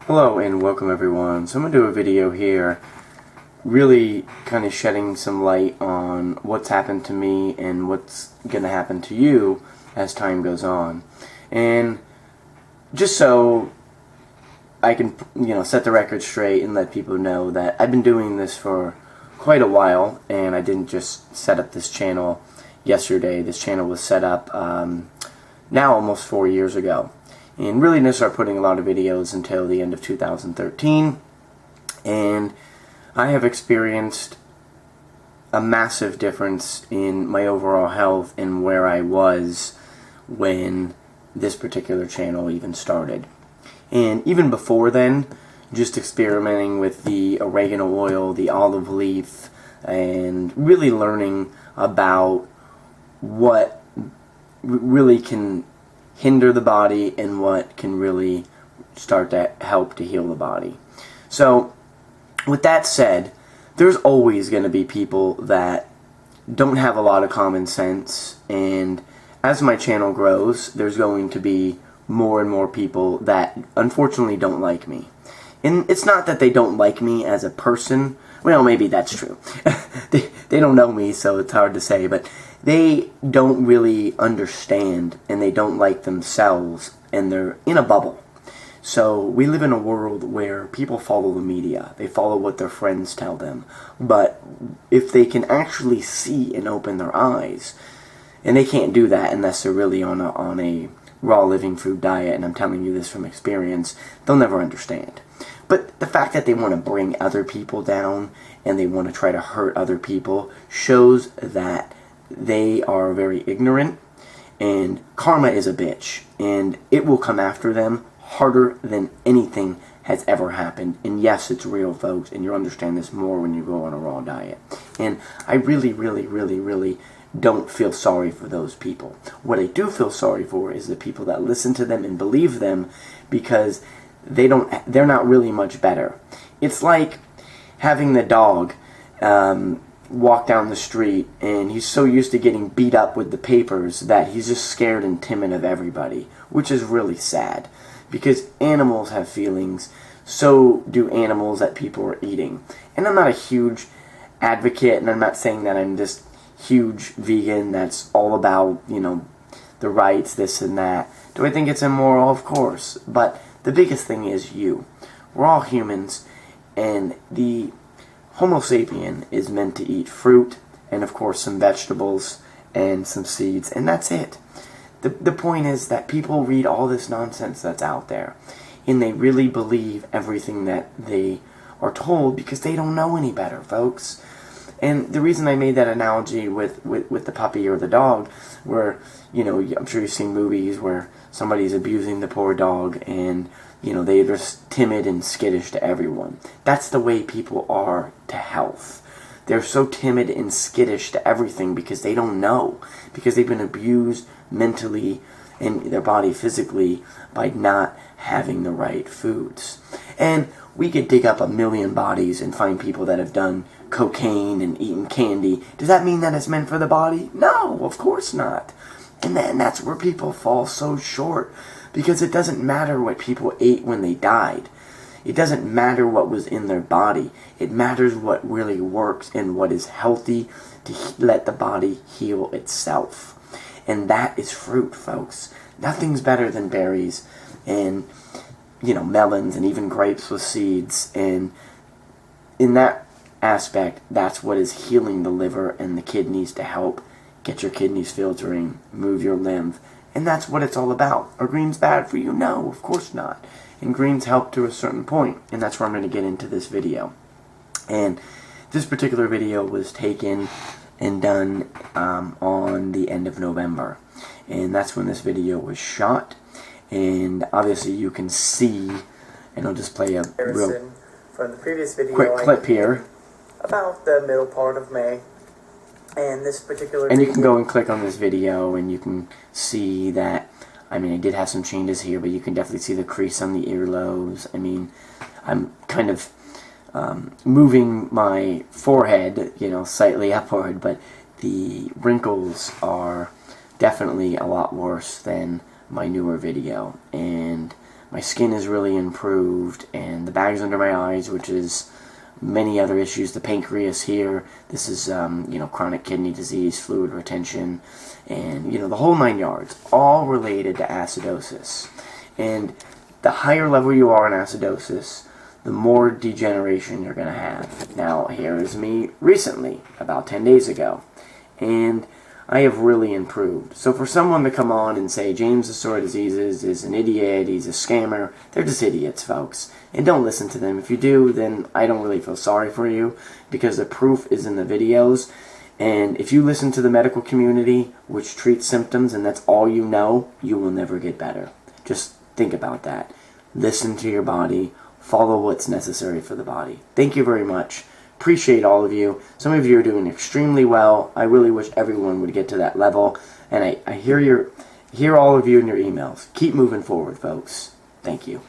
Hello and welcome everyone. So I'm going to do a video here really kind of shedding some light on what's happened to me and what's going to happen to you as time goes on. And just so I can, set the record straight and let people know that I've been doing this for quite a while, and I didn't just set up this channel yesterday. This channel was set up now almost 4 years ago. And really didn't start putting a lot of videos until the end of 2013. And I have experienced a massive difference in my overall health and where I was when this particular channel even started. And even before then, just experimenting with the oregano oil, the olive leaf, and really learning about what really can hinder the body and what can really start to help to heal the body. So with that said, there's always going to be people that don't have a lot of common sense, and as my channel grows, there's going to be more and more people that unfortunately don't like me. And it's not that they don't like me as a person. Well, maybe that's true. They don't know me, so it's hard to say, but they don't really understand, and they don't like themselves, and they're in a bubble. So we live in a world where people follow the media. They follow what their friends tell them. But if they can actually see and open their eyes, and they can't do that unless they're really on a raw living food diet, and I'm telling you this from experience, they'll never understand. But the fact that they want to bring other people down and they want to try to hurt other people shows that they are very ignorant, and karma is a bitch, and it will come after them harder than anything has ever happened. And yes, it's real, folks, and you'll understand this more when you go on a raw diet. And I really don't feel sorry for those people. What I do feel sorry for is the people that listen to them and believe them, because they're not really much better. It's like having the dog walk down the street, and he's so used to getting beat up with the papers that he's just scared and timid of everybody, which is really sad, because animals have feelings. So do animals that people are eating. And I'm not a huge advocate, and I'm not saying that I'm this huge vegan that's all about, the rights, this and that. Do I think it's immoral? Of course. But the biggest thing is you. We're all humans, and the Homo sapien is meant to eat fruit and, of course, some vegetables and some seeds, and that's it. The point is that people read all this nonsense that's out there, and they really believe everything that they are told because they don't know any better, folks. And the reason I made that analogy with the puppy or the dog, where, I'm sure you've seen movies where somebody's abusing the poor dog, and they're just timid and skittish to everyone. That's the way people are to health. They're so timid and skittish to everything because they don't know, because they've been abused mentally and their body physically by not having the right foods. And we could dig up a million bodies and find people that have done cocaine and eaten candy. Does that mean that it's meant for the body? No, of course not. And that's where people fall so short, because it doesn't matter what people ate when they died. It doesn't matter what was in their body. It matters what really works and what is healthy to let the body heal itself. And that is fruit, folks. Nothing's better than berries and, melons and even grapes with seeds. And in that aspect, that's what is healing the liver and the kidneys to help get your kidneys filtering, move your lymph. And that's what it's all about. Are greens bad for you? No, of course not. And greens help to a certain point, and that's where I'm going to get into this video. And this particular video was taken and done on the end of November. And that's when this video was shot. And obviously you can see, and I'll just play a real from the previous video, quick clip here. About the middle part of May. And this particular And you can go and click on this video, and you can see that, I did have some changes here, but you can definitely see the crease on the earlobes. I'm kind of moving my forehead, slightly upward, but the wrinkles are definitely a lot worse than my newer video. And my skin is really improved, and the bags under my eyes, which is many other issues, the pancreas here, this is, chronic kidney disease, fluid retention, and, the whole 9 yards, all related to acidosis. And the higher level you are in acidosis, the more degeneration you're going to have. Now, here is me recently, about 10 days ago, and I have really improved. So for someone to come on and say James with sore diseases is an idiot, he's a scammer, they're just idiots, folks. And don't listen to them. If you do, then I don't really feel sorry for you, because the proof is in the videos. And if you listen to the medical community, which treats symptoms, and that's all you know, you will never get better. Just think about that. Listen to your body. Follow what's necessary for the body. Thank you very much. Appreciate all of you. Some of you are doing extremely well. I really wish everyone would get to that level. And I hear all of you in your emails. Keep moving forward, folks. Thank you.